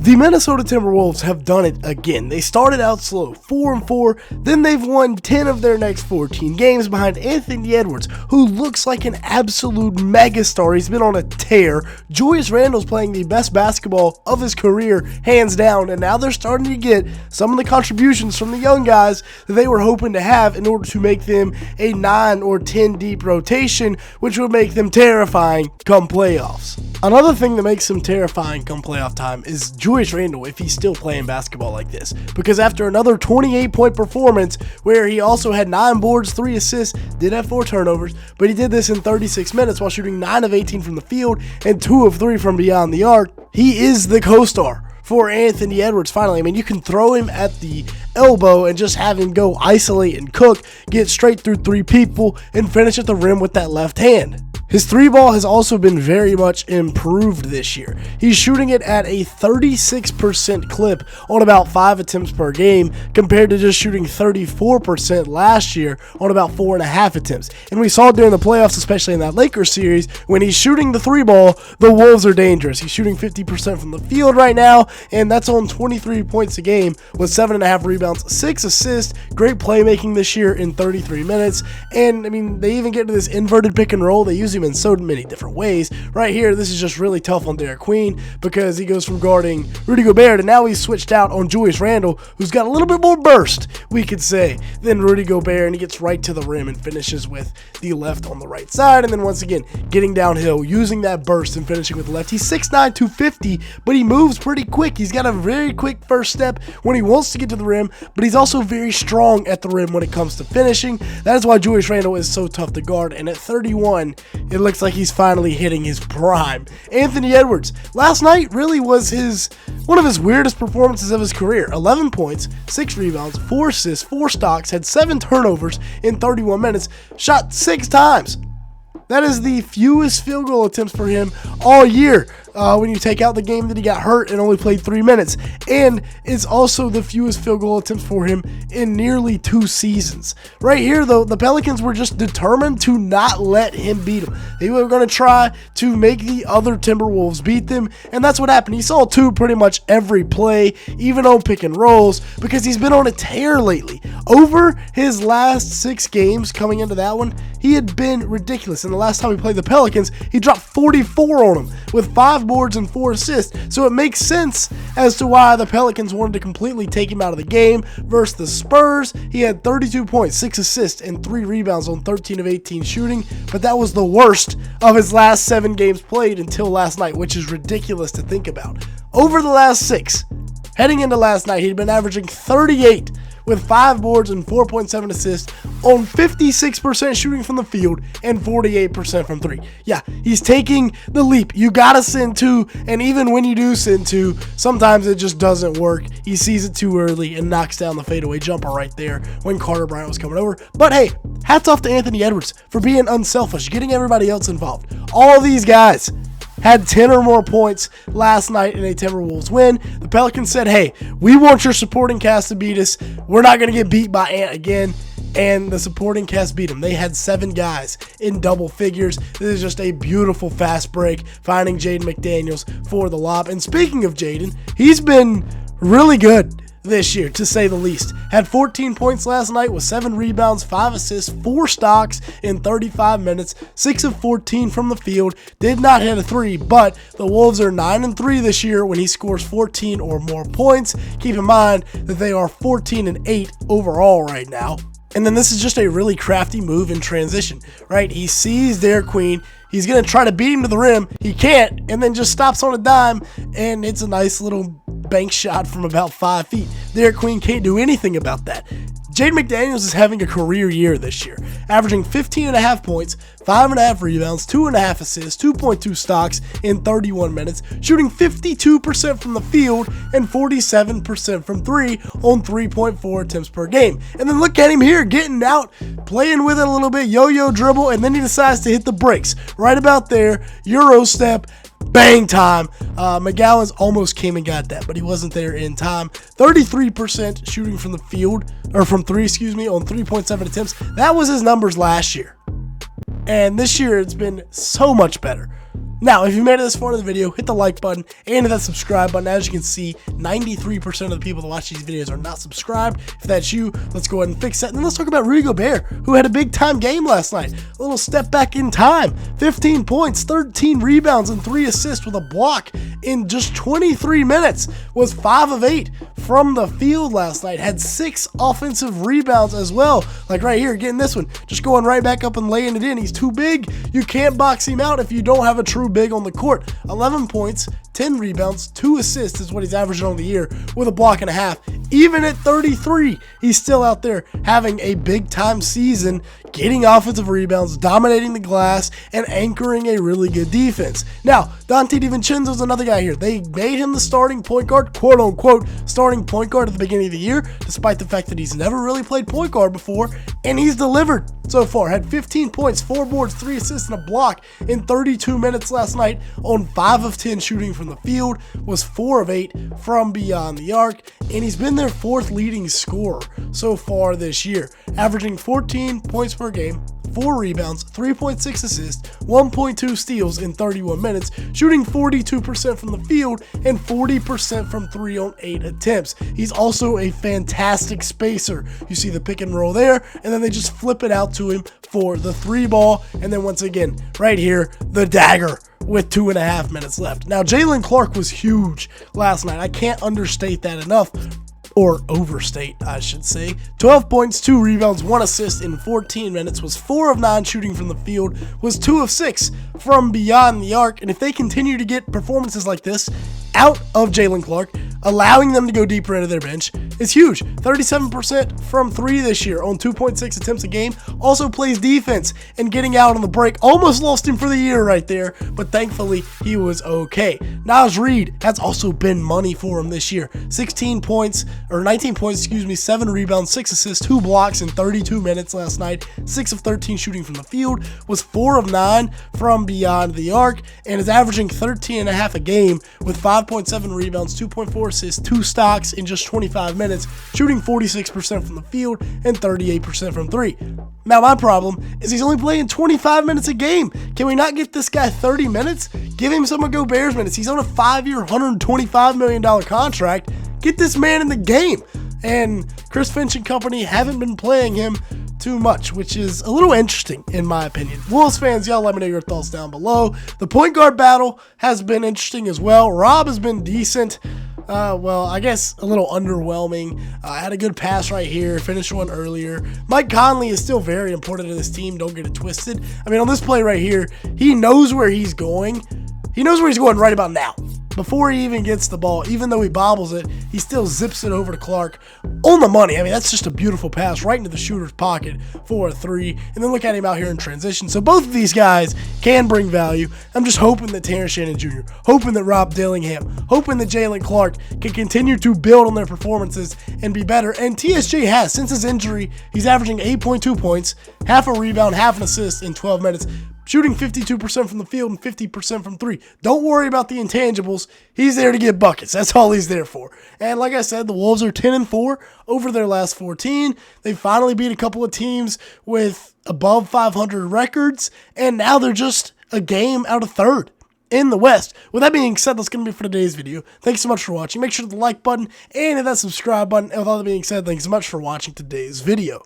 The Minnesota Timberwolves have done it again. They started out slow, 4-4, then they've won 10 of their next 14 games behind Anthony Edwards, who looks like an absolute megastar. He's been on a tear. Julius Randle's playing the best basketball of his career, hands down, and now they're starting to get some of the contributions from the young guys that they were hoping to have in order to make them a 9 or 10 deep rotation, which would make them terrifying come playoffs. Another thing that makes him terrifying come playoff time is Julius Randle, if he's still playing basketball like this. Because after another 28-point performance where he also had 9 boards, 3 assists, did have 4 turnovers, but he did this in 36 minutes while shooting 9 of 18 from the field and 2 of 3 from beyond the arc. He is the co-star for Anthony Edwards finally. I mean, you can throw him at the elbow and just have him go isolate and cook, get straight through 3 people, and finish at the rim with that left hand. His 3-ball has also been very much improved this year. He's shooting it at a 36% clip on about 5 attempts per game compared to just shooting 34% last year on about 4.5 attempts. And we saw during the playoffs, especially in that Lakers series, when he's shooting the 3-ball, the Wolves are dangerous. He's shooting 50% from the field right now, and that's on 23 points a game with 7.5 rebounds, 6 assists, great playmaking this year in 33 minutes. And I mean, they even get to this inverted pick and roll. They use him in so many different ways. Right here, this is just really tough on Derek Queen because he goes from guarding Rudy Gobert to now he's switched out on Julius Randle, who's got a little bit more burst, we could say, than Rudy Gobert, and he gets right to the rim and finishes with the left on the right side, and then once again, getting downhill, using that burst and finishing with the left. He's 6'9", 250, but he moves pretty quick. He's got a very quick first step when he wants to get to the rim, but he's also very strong at the rim when it comes to finishing. That is why Julius Randle is so tough to guard, and at 31, it looks like he's finally hitting his prime. Anthony Edwards, last night really was one of his weirdest performances of his career. 11 points, 6 rebounds, 4 assists, 4 stocks, had 7 turnovers in 31 minutes, shot 6 times. That is the fewest field goal attempts for him all year when you take out the game that he got hurt and only played 3 minutes. And it's also the fewest field goal attempts for him in nearly 2 seasons. Right here, though, the Pelicans were just determined to not let him beat them. They were going to try to make the other Timberwolves beat them, and that's what happened. He saw 2 pretty much every play, even on pick and rolls, because he's been on a tear lately. Over his last 6 games coming into that one, he had been ridiculous. And the last time he played the Pelicans, he dropped 44 on them with 5 boards and 4 assists. So it makes sense as to why the Pelicans wanted to completely take him out of the game. Versus the Spurs, he had 32 points, 6 assists, and 3 rebounds on 13 of 18 shooting. But that was the worst of his last 7 games played until last night, which is ridiculous to think about. Over the last 6, heading into last night, he'd been averaging 38 with 5 boards and 4.7 assists on 56% shooting from the field and 48% from 3. Yeah, he's taking the leap. You gotta send 2, and even when you do send 2, sometimes it just doesn't work. He sees it too early and knocks down the fadeaway jumper right there when Carter Bryant was coming over. But hey, hats off to Anthony Edwards for being unselfish, getting everybody else involved. All these guys had 10 or more points last night in a Timberwolves win. The Pelicans said, hey, we want your supporting cast to beat us. We're not going to get beat by Ant again. And the supporting cast beat them. They had 7 guys in double figures. This is just a beautiful fast break, finding Jaden McDaniels for the lob. And speaking of Jaden, he's been really good this year, to say the least. Had 14 points last night with 7 rebounds, 5 assists, 4 stocks in 35 minutes, 6 of 14 from the field. Did not hit a 3, but the Wolves are 9-3 this year when he scores 14 or more points. Keep in mind that they are 14-8 overall right now. And then this is just a really crafty move in transition, right? He sees Derek Queen. He's going to try to beat him to the rim. He can't, and then just stops on a dime, and it's a nice little bank shot from about 5 feet. Derek Queen can't do anything about that. Jaden McDaniels is having a career year this year, averaging 15.5 points, 5.5 rebounds, 2.5 assists, 2.2 stocks in 31 minutes, shooting 52% from the field and 47% from 3 on 3.4 attempts per game. And then look at him here, getting out, playing with it a little bit, yo-yo dribble, and then he decides to hit the brakes. Right about there, Euro step, bang time. McGowan's almost came and got that, but he wasn't there in time. 33% shooting from the field, or from 3, on 3.7 attempts. That was his numbers last year. And this year it's been so much better. Now, if you made it this far in the video, hit the like button and hit that subscribe button. As you can see, 93% of the people that watch these videos are not subscribed. If that's you, let's go ahead and fix that. And then let's talk about Rudy Gobert, who had a big time game last night. A little step back in time. 15 points, 13 rebounds, and 3 assists with a block in just 23 minutes. Was 5 of 8 from the field last night. Had 6 offensive rebounds as well. Like right here, getting this one. Just going right back up and laying it in. He's too big. You can't box him out if you don't have a true big on the court. 11 points, 10 rebounds, 2 assists is what he's averaging on the year with a block and a half. Even at 33, he's still out there having a big time season, getting offensive rebounds, dominating the glass, and anchoring a really good defense. Now, Dante DiVincenzo's another guy here. They made him the starting point guard, quote unquote, starting point guard at the beginning of the year, despite the fact that he's never really played point guard before, and he's delivered so far. Had 15 points, 4 boards, 3 assists, and a block in 32 minutes last night on 5 of 10 shooting from the field, was 4 of 8 from beyond the arc, and he's been their 4th leading scorer so far this year, averaging 14 points per game, 4 rebounds, 3.6 assists, 1.2 steals in 31 minutes, shooting 42% from the field and 40% from 3 on 8 attempts. He's also a fantastic spacer. You see the pick and roll there, and then they just flip it out to him for the 3 ball, and then once again, right here, the dagger with 2.5 minutes left. Now, Jalen Clark was huge last night. I can't understate that enough. Or overstate, I should say. 12 points, 2 rebounds, 1 assist in 14 minutes, was 4 of 9 shooting from the field, was 2 of 6 from beyond the arc. And if they continue to get performances like this out of Jalen Clark, allowing them to go deeper into their bench, is huge. 37% from 3 this year on 2.6 attempts a game. Also plays defense and getting out on the break. Almost lost him for the year right there, but thankfully he was okay. Naz Reid has also been money for him this year. 19 points, 7 rebounds, 6 assists, 2 blocks in 32 minutes last night. 6 of 13 shooting from the field, was 4 of 9 from beyond the arc, and is averaging 13.5 a game with 5.7 rebounds, 2.4 assists, 2 stocks in just 25 minutes, shooting 46% from the field and 38% from 3. Now, my problem is he's only playing 25 minutes a game. Can we not get this guy 30 minutes? Give him some of Gobert's minutes. He's on a 5-year, $125 million contract. Get this man in the game. And Chris Finch and company haven't been playing him too much, which is a little interesting in my opinion. Wolves fans, y'all let me know your thoughts down below. The point guard battle has been interesting as well. Rob has been decent. Well, I guess a little underwhelming. Had a good pass right here, finished one earlier. Mike Conley is still very important to this team, don't get it twisted. I mean, on this play right here, he knows where he's going. He knows where he's going right about now. Before he even gets the ball, even though he bobbles it, he still zips it over to Clark on the money. I mean, that's just a beautiful pass right into the shooter's pocket for a 3. And then look at him out here in transition. So both of these guys can bring value. I'm just hoping that Terrence Shannon Jr., hoping that Rob Dillingham, hoping that Jalen Clark can continue to build on their performances and be better. And TSJ has, since his injury, he's averaging 8.2 points, half a rebound, half an assist in 12 minutes. Shooting 52% from the field and 50% from 3. Don't worry about the intangibles. He's there to get buckets. That's all he's there for. And like I said, the Wolves are 10-4 over their last 14. They finally beat a couple of teams with above 500 records, and now they're just a game out of 3rd in the West. With that being said, that's going to be it for today's video. Thanks so much for watching. Make sure to hit the like button and hit that subscribe button. And with all that being said, thanks so much for watching today's video.